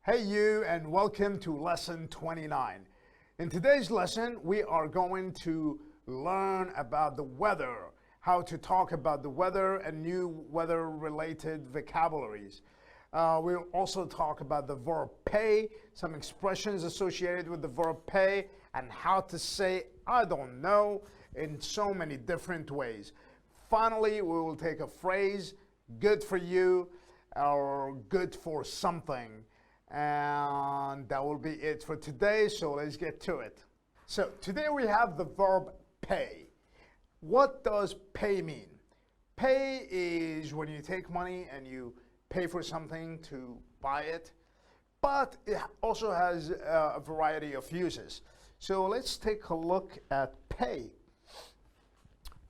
Hey you, and welcome to lesson 29. In today's lesson, we are going to learn about the weather, how to talk about the weather and new weather-related vocabularies. We'll also talk about the verb pay, some expressions associated with the verb pay, and how to say I don't know in so many different ways. Finally, we will take a phrase, good for you, or good for something. And that will be it for today, so let's get to it. So today we have the verb pay. What does pay mean? Pay is when you take money and you pay for something to buy it, but it also has a variety of uses. So let's take a look at pay.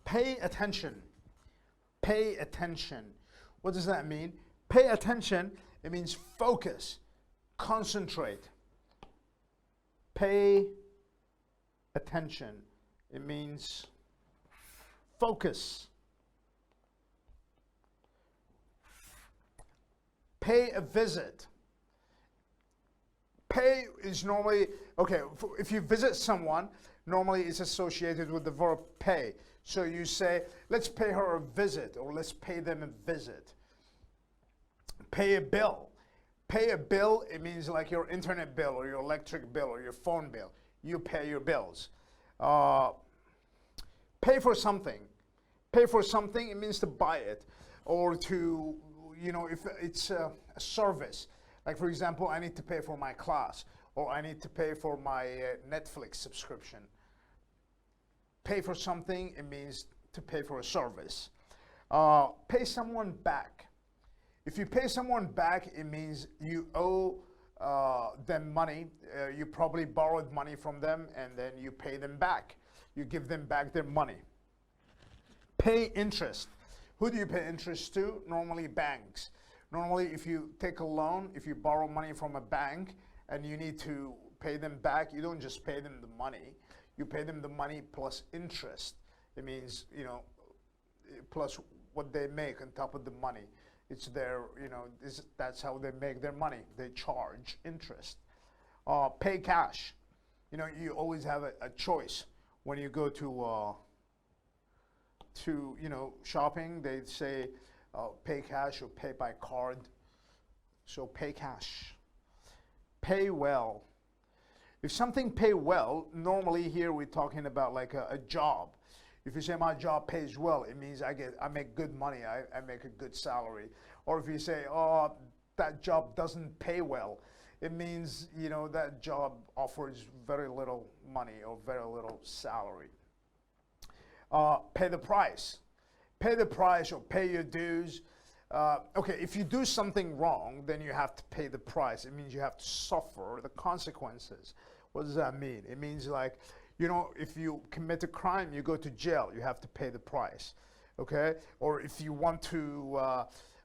Pay attention. Pay attention. What does that mean? Pay attention, it means focus. Concentrate. Pay attention. It means focus. Pay a visit. Pay is normally, okay, if you visit someone, normally it's associated with the verb pay. So you say, let's pay her a visit, or let's pay them a visit. Pay a bill. Pay a bill, it means like your internet bill or your electric bill or your phone bill. You pay your bills. Pay for something. Pay for something, it means to buy it. Or to, if it's a service. Like for example, I need to pay for my class. Or I need to pay for my Netflix subscription. Pay for something, it means to pay for a service. Pay someone back. If you pay someone back, it means you owe them money. You probably borrowed money from them and then you pay them back. You give them back their money. Pay interest. Who do you pay interest to? Normally banks. Normally if you take a loan, if you borrow money from a bank and you need to pay them back, you don't just pay them the money. You pay them the money plus interest. It means, plus what they make on top of the money. It's their, that's how they make their money. They charge interest. Pay cash. You always have a choice when you go to shopping. They say pay cash or pay by card. So pay cash. Pay well. If something pay well, normally here we're talking about like a job. If you say my job pays well, it means I make good money, I make a good salary. Or if you say, oh, that job doesn't pay well, it means, that job offers very little money or very little salary. Pay the price. Pay the price or pay your dues. Okay, if you do something wrong, then you have to pay the price. It means you have to suffer the consequences. What does that mean? It means like, if you commit a crime, you go to jail, you have to pay the price, okay? Or if you want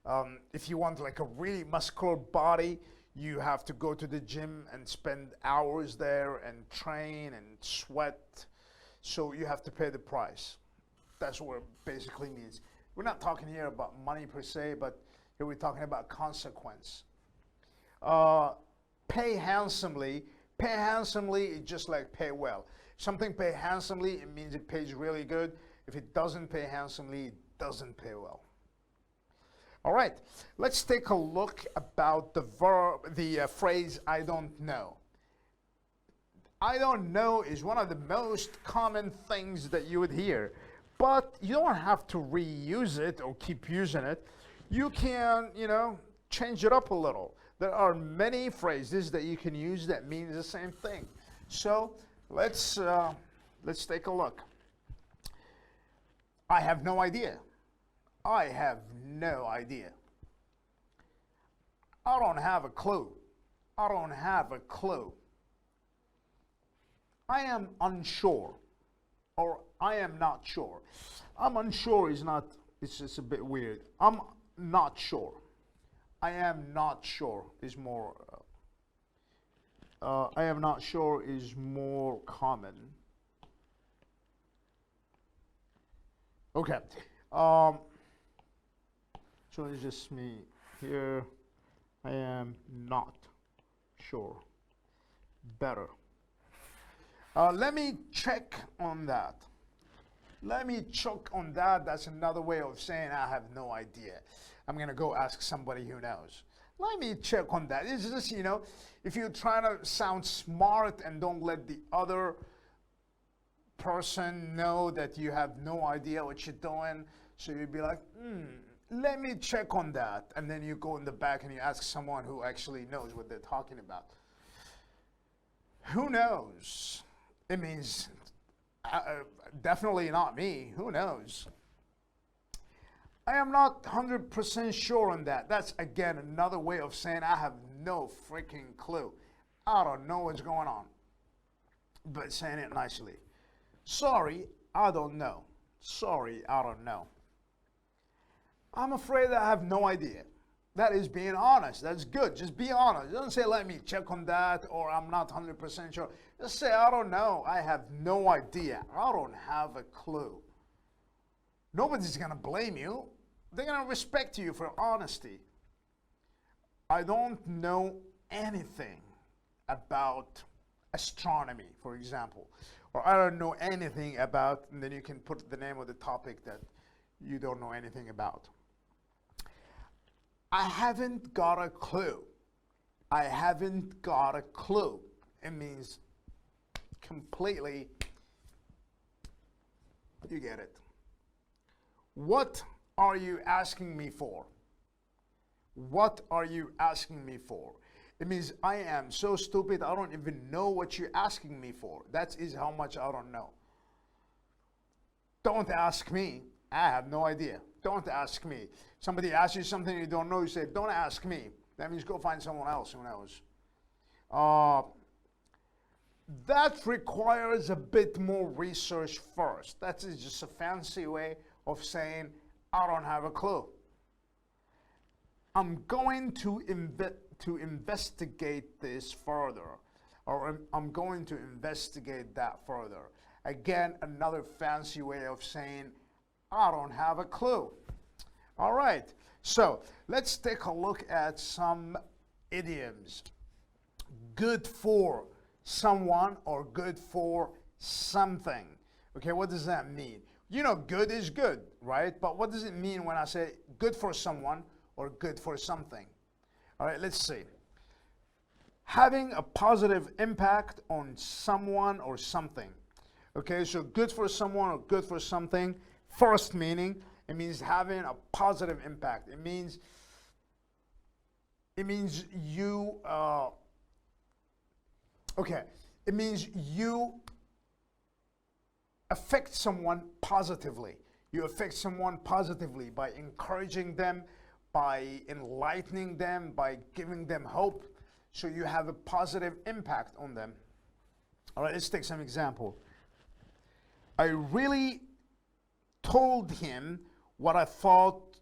like a really muscular body, you have to go to the gym and spend hours there and train and sweat. So you have to pay the price. That's what it basically means. We're not talking here about money per se, but here we're talking about consequence. Pay handsomely. Pay handsomely is just like pay well. Something pay handsomely, it means it pays really good. If it doesn't pay handsomely, it doesn't pay well. All right, let's take a look about the phrase, I don't know. I don't know is one of the most common things that you would hear, but you don't have to reuse it or keep using it. You can, change it up a little. There are many phrases that you can use that mean the same thing. So let's take a look. I have no idea. I have no idea. I don't have a clue. I don't have a clue. I am unsure, or I am not sure. I'm unsure is not, it's just a bit weird. I'm not sure. I am not sure is more, I am not sure is more common. Okay. So it's just me here. I am not sure. Better. Let me check on that. Let me check on that. That's another way of saying I have no idea. I'm going to go ask somebody who knows. Let me check on that. It's just, if you're trying to sound smart and don't let the other person know that you have no idea what you're doing, so you'd be like, let me check on that. And then you go in the back and you ask someone who actually knows what they're talking about. Who knows? It means definitely not me. Who knows? I am not 100% sure on that. That's, again, another way of saying I have no freaking clue. I don't know what's going on. But saying it nicely. Sorry, I don't know. Sorry, I don't know. I'm afraid I have no idea. That is being honest. That's good. Just be honest. Don't say, let me check on that, or I'm not 100% sure. Just say, I don't know. I have no idea. I don't have a clue. Nobody's going to blame you. They're going to respect you for honesty. I don't know anything about astronomy, for example. Or I don't know anything about, and then you can put the name of the topic that you don't know anything about. I haven't got a clue. I haven't got a clue. It means completely, you get it. What are you asking me for? What are you asking me for? It means I am so stupid, I don't even know what you're asking me for. That is how much I don't know. Don't ask me. I have no idea. Don't ask me. Somebody asks you something you don't know, you say, don't ask me. That means go find someone else who knows. That requires a bit more research first. That is just a fancy way of saying, I don't have a clue. I'm going to investigate this further, or I'm going to investigate that further. Again, another fancy way of saying, I don't have a clue. All right, so let's take a look at some idioms. Good for someone or good for something. Okay, what does that mean? You know, good is good, right? But what does it mean when I say good for someone or good for something? All right, let's see. Having a positive impact on someone or something. Okay, so good for someone or good for something. First meaning, it means having a positive impact. It means you, it means you affect someone positively. You affect someone positively by encouraging them, by enlightening them, by giving them hope. So you have a positive impact on them. All right, let's take some example. I really told him what I thought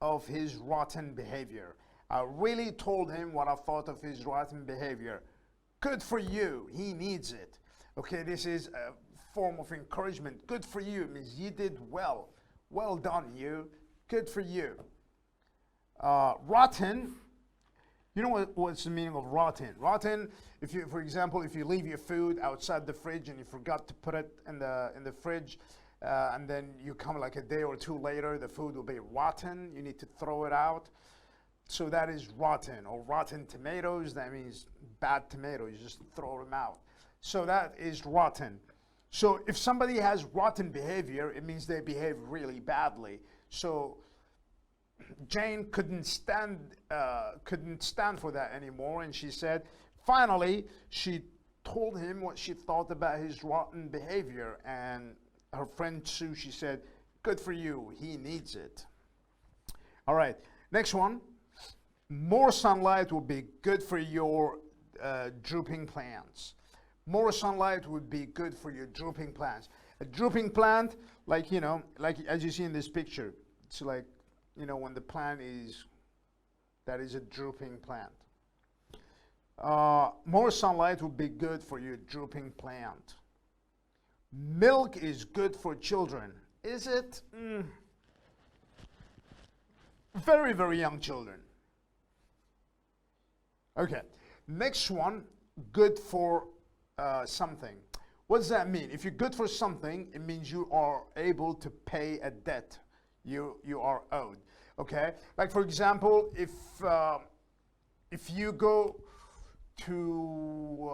of his rotten behavior. I really told him what I thought of his rotten behavior. Good for you. He needs it. Okay, this is a form of encouragement. Good for you. It means you did well. Well done, you. Good for you. Rotten. You know what's the meaning of rotten? Rotten, if you, for example, if you leave your food outside the fridge and you forgot to put it in the fridge, and then you come like a day or two later, the food will be rotten. You need to throw it out. So that is rotten. Or rotten tomatoes, that means bad tomatoes. You just throw them out. So that is rotten. So if somebody has rotten behavior, it means they behave really badly. So Jane couldn't stand for that anymore, and she said, finally, she told him what she thought about his rotten behavior, and her friend Sue, she said, good for you, he needs it. All right, next one. More sunlight would be good for your drooping plants. More sunlight would be good for your drooping plants. A drooping plant, like, you know, like as you see in this picture, it's like, you know, when the plant is, that is a drooping plant. More sunlight would be good for your drooping plant. Milk is good for children. Is it? Very, very young children. Okay, Next one, good for something. What does that mean? If you're good for something, it means you are able to pay a debt you are owed. Okay, like for example, if you go to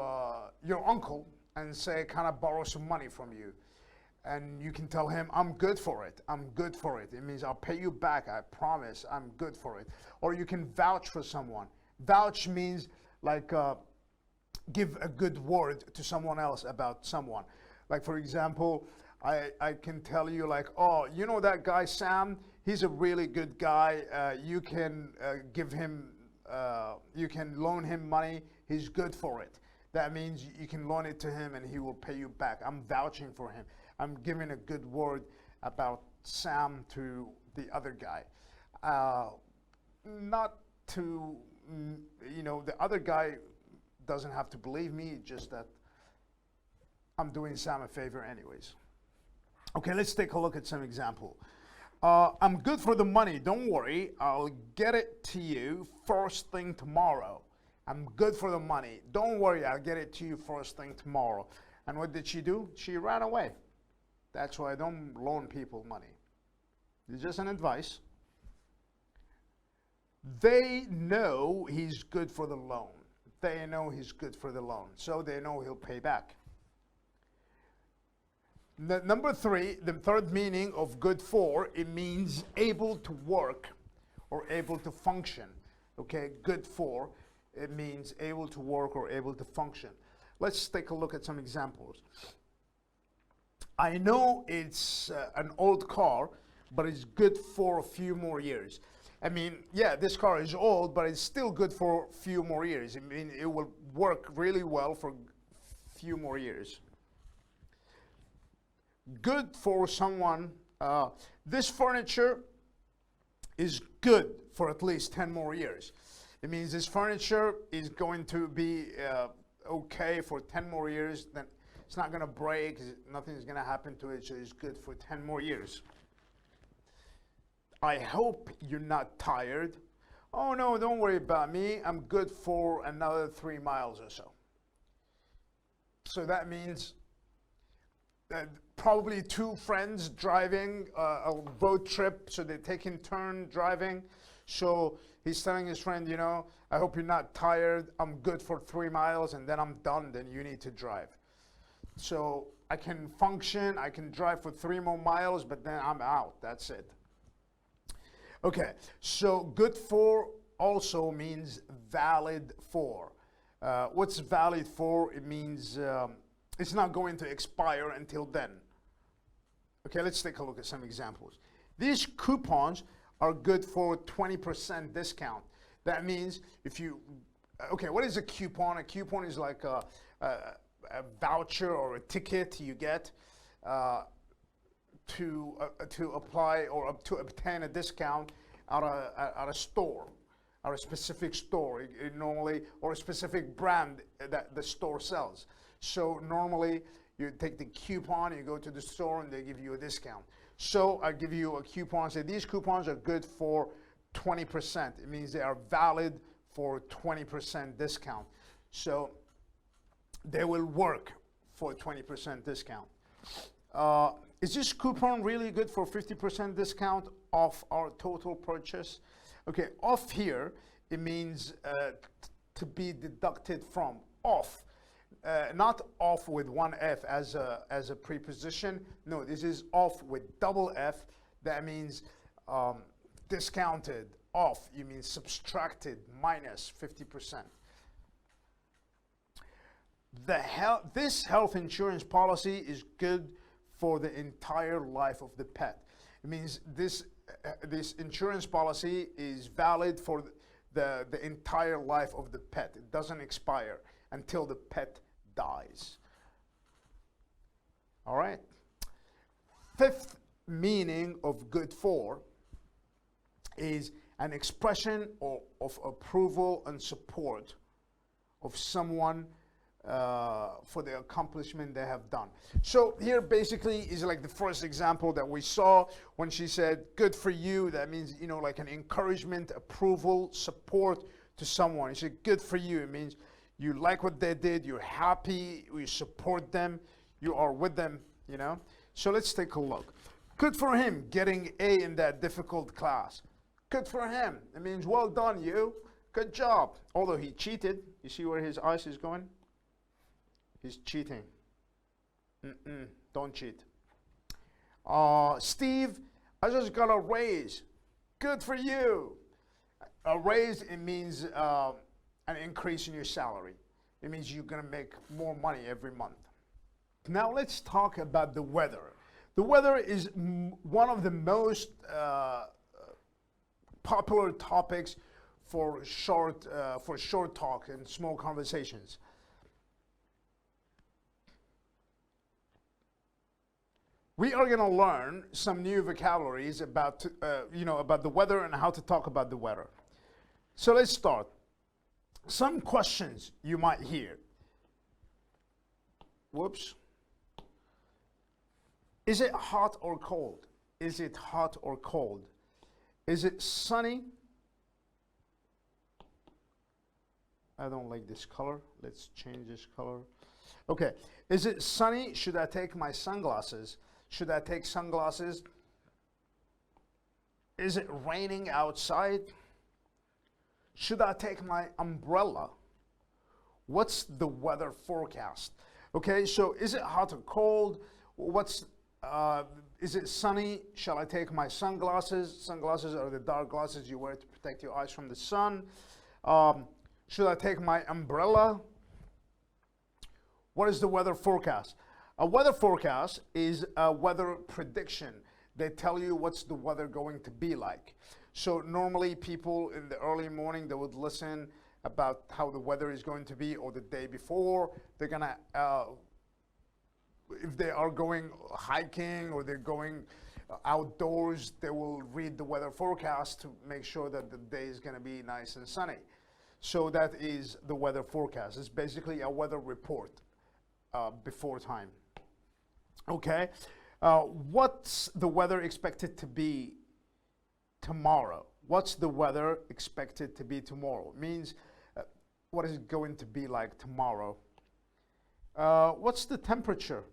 your uncle and say, "Can I borrow some money from you?" and you can tell him, "I'm good for it. I'm good for it." It means I'll pay you back. I promise. I'm good for it. Or you can vouch for someone. Vouch means like give a good word to someone else about someone. Like for example, I can tell you like, "Oh, you know that guy Sam? He's a really good guy. You can give him, you can loan him money. He's good for it." That means you can loan it to him and he will pay you back. I'm vouching for him. I'm giving a good word about Sam to the other guy. Not to, the other guy doesn't have to believe me, just that I'm doing Sam a favor anyways. Okay, let's take a look at some example. I'm good for the money. Don't worry. I'll get it to you first thing tomorrow. I'm good for the money. Don't worry. I'll get it to you first thing tomorrow. And what did she do? She ran away. That's why I don't loan people money. It's just an advice. They know he's good for the loan. They know he's good for the loan. So they know he'll pay back. Number three, the third meaning of good for, it means able to work or able to function. Okay, good for, it means able to work or able to function. Let's take a look at some examples. I know it's an old car, but it's good for a few more years. I mean, yeah, this car is old, but it's still good for a few more years. I mean, it will work really well for a few more years. Good for someone. This furniture is good for at least 10 more years. It means this furniture is going to be okay for 10 more years. Then it's not going to break. Nothing's going to happen to it. So it's good for 10 more years. I hope you're not tired. Oh no, don't worry about me. I'm good for another 3 miles or so. So that means probably two friends driving a road trip, so they're taking turn driving. So he's telling his friend, I hope you're not tired. I'm good for 3 miles and then I'm done. Then you need to drive. So I can function. I can drive for 3 more miles, but then I'm out. That's it. Okay, so good for also means valid for. What's valid for? It means it's not going to expire until then. Okay, let's take a look at some examples. These coupons are good for 20% discount. That means if you, okay, what is a coupon? A coupon is like a voucher or a ticket you get to apply or to obtain a discount at a store, at a specific store, normally, or a specific brand that the store sells. So normally you take the coupon, you go to the store and they give you a discount. So I give you a coupon, say these coupons are good for 20%. It means they are valid for 20% discount. So they will work for 20% discount. Is this coupon really good for 50% discount off our total purchase? Okay, off here, it means to be deducted from. Off. Not off with one F as a preposition. No, this is off with double F. That means discounted, off. You mean subtracted, minus 50%. This health insurance policy is good for the entire life of the pet. It means this insurance policy is valid for the entire life of the pet. It doesn't expire until the pet dies. All right. Fifth meaning of good for is an expression of approval and support of someone for the accomplishment they have done. So here basically is like the first example that we saw when she said good for you. That means, like an encouragement, approval, support to someone. She said good for you. It means You like what they did. You're happy. You support them. You are with them, you know. So let's take a look. Good for him getting A in that difficult class. Good for him. It means well done, you. Good job. Although he cheated. You see where his eyes is going? He's cheating. Don't cheat. Steve, I just got a raise. Good for you. A raise, it means an increase in your salary. It means you're going to make more money every month. Now let's talk about the weather. The weather is one of the most popular topics for short talk and small conversations. We are going to learn some new vocabularies about about the weather and how to talk about the weather. So let's start. Some questions you might hear. Whoops. Is it hot or cold? Is it hot or cold? Is it sunny? I don't like this color. Let's change this color. Okay. Is it sunny? Should I take my sunglasses? Should I take sunglasses? Is it raining outside? Should I take my umbrella? What's the weather forecast? Okay, so is it hot or cold? Is it sunny? Shall I take my sunglasses? Sunglasses are the dark glasses you wear to protect your eyes from the sun. Should I take my umbrella? What is the weather forecast? A weather forecast is a weather prediction. They tell you what's the weather going to be like. So normally people in the early morning, they would listen about how the weather is going to be, or the day before. They're going to, if they are going hiking or they're going outdoors, they will read the weather forecast to make sure that the day is going to be nice and sunny. So that is the weather forecast. It's basically a weather report before time. Okay, what's the weather expected to be tomorrow? What's the weather expected to be tomorrow? It means what is it going to be like tomorrow? What's the temperature?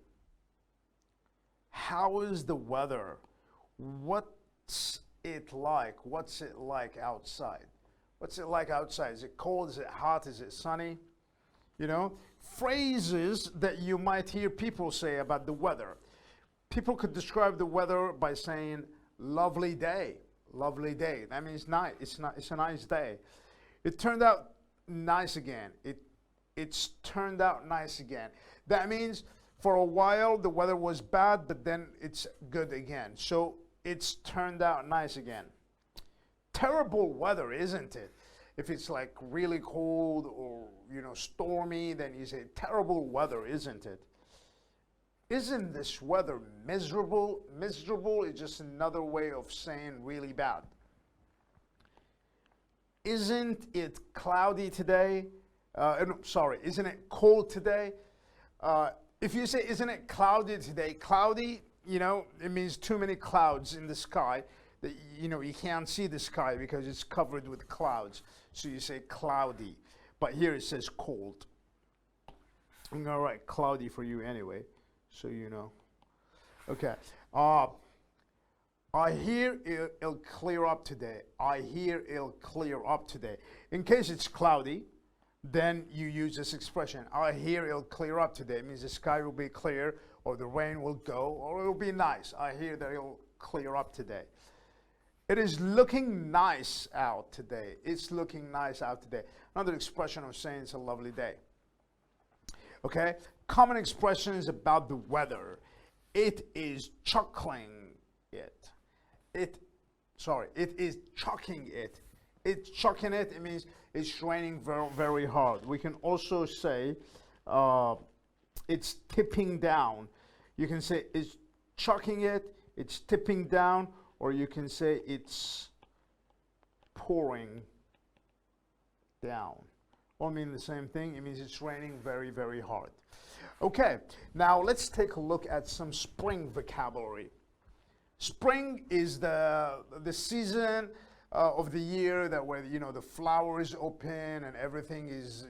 How is the weather? What's it like? What's it like outside? What's it like outside? Is it cold? Is it hot? Is it sunny? You know, phrases that you might hear people say about the weather. People could describe the weather by saying, lovely day, lovely day. That means nice. It's a nice day. It turned out nice again. It's turned out nice again. That means for a while the weather was bad, but then it's good again. So it's turned out nice again. Terrible weather, isn't it? If it's like really cold or, stormy, then you say terrible weather, isn't it? Isn't this weather miserable? Miserable is just another way of saying really bad. Isn't it cloudy today? Isn't it cold today? If you say, isn't it cloudy today? Cloudy, it means too many clouds in the sky. That, you can't see the sky because it's covered with clouds. So you say cloudy. But here it says cold. I'm going to write cloudy for you anyway, so you know. Okay. I hear it'll clear up today. I hear it'll clear up today. In case it's cloudy, then you use this expression. I hear it'll clear up today. It means the sky will be clear, or the rain will go, or it'll be nice. I hear that it'll clear up today. It is looking nice out today. It's looking nice out today. Another expression of saying it's a lovely day. Okay? Common expressions about the weather. It is chuckling it. It is chucking it. It's chucking it. It means it's raining very, very hard. We can also say it's tipping down. You can say it's chucking it, it's tipping down, or you can say it's pouring down. All mean the same thing. It means it's raining very, very hard. Okay, now let's take a look at some spring vocabulary. Spring is the season of the year that where the flowers open and everything is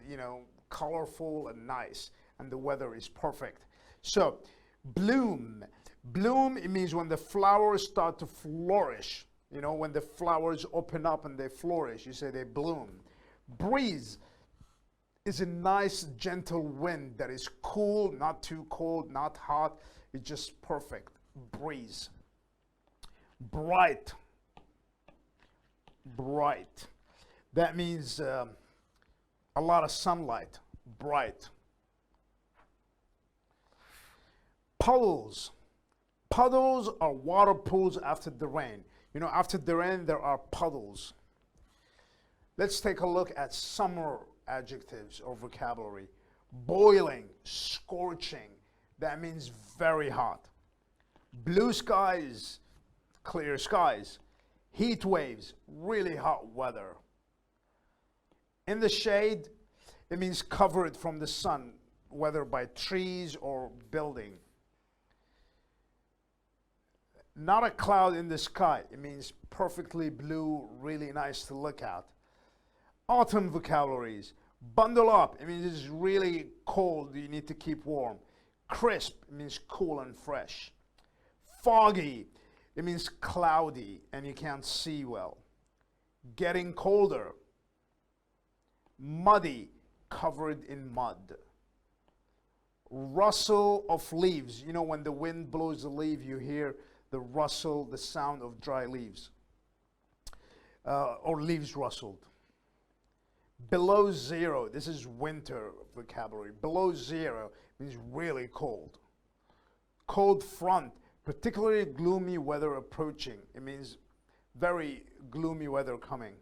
colorful and nice, and the weather is perfect. So, bloom. Bloom, it means when the flowers start to flourish. You know, when the flowers open up and they flourish, you say they bloom. Breeze is a nice, gentle wind that is cool, not too cold, not hot. It's just perfect. Breeze. Bright. Bright. That means a lot of sunlight. Bright. Puddles. Puddles are water pools after the rain. You know, after the rain, there are puddles. Let's take a look at summer adjectives or vocabulary. Boiling, scorching. That means very hot. Blue skies, clear skies. Heat waves, really hot weather. In the shade, it means covered from the sun, whether by trees or building. Not a cloud in the sky. It means perfectly blue, really nice to look at. Autumn vocabularies. Bundle up. It means it's really cold. You need to keep warm. Crisp. It means cool and fresh. Foggy. It means cloudy and you can't see well. Getting colder. Muddy. Covered in mud. Rustle of leaves. You know, when the wind blows the leaf, you hear the rustle, the sound of dry leaves, or leaves rustled. Below zero, this is winter vocabulary. Below zero means really cold. Cold front, particularly gloomy weather approaching. It means very gloomy weather coming.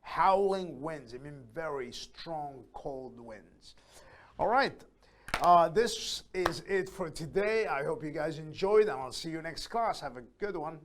Howling winds, it means very strong cold winds. All right. This is it for today. I hope you guys enjoyed, and I'll see you next class. Have a good one.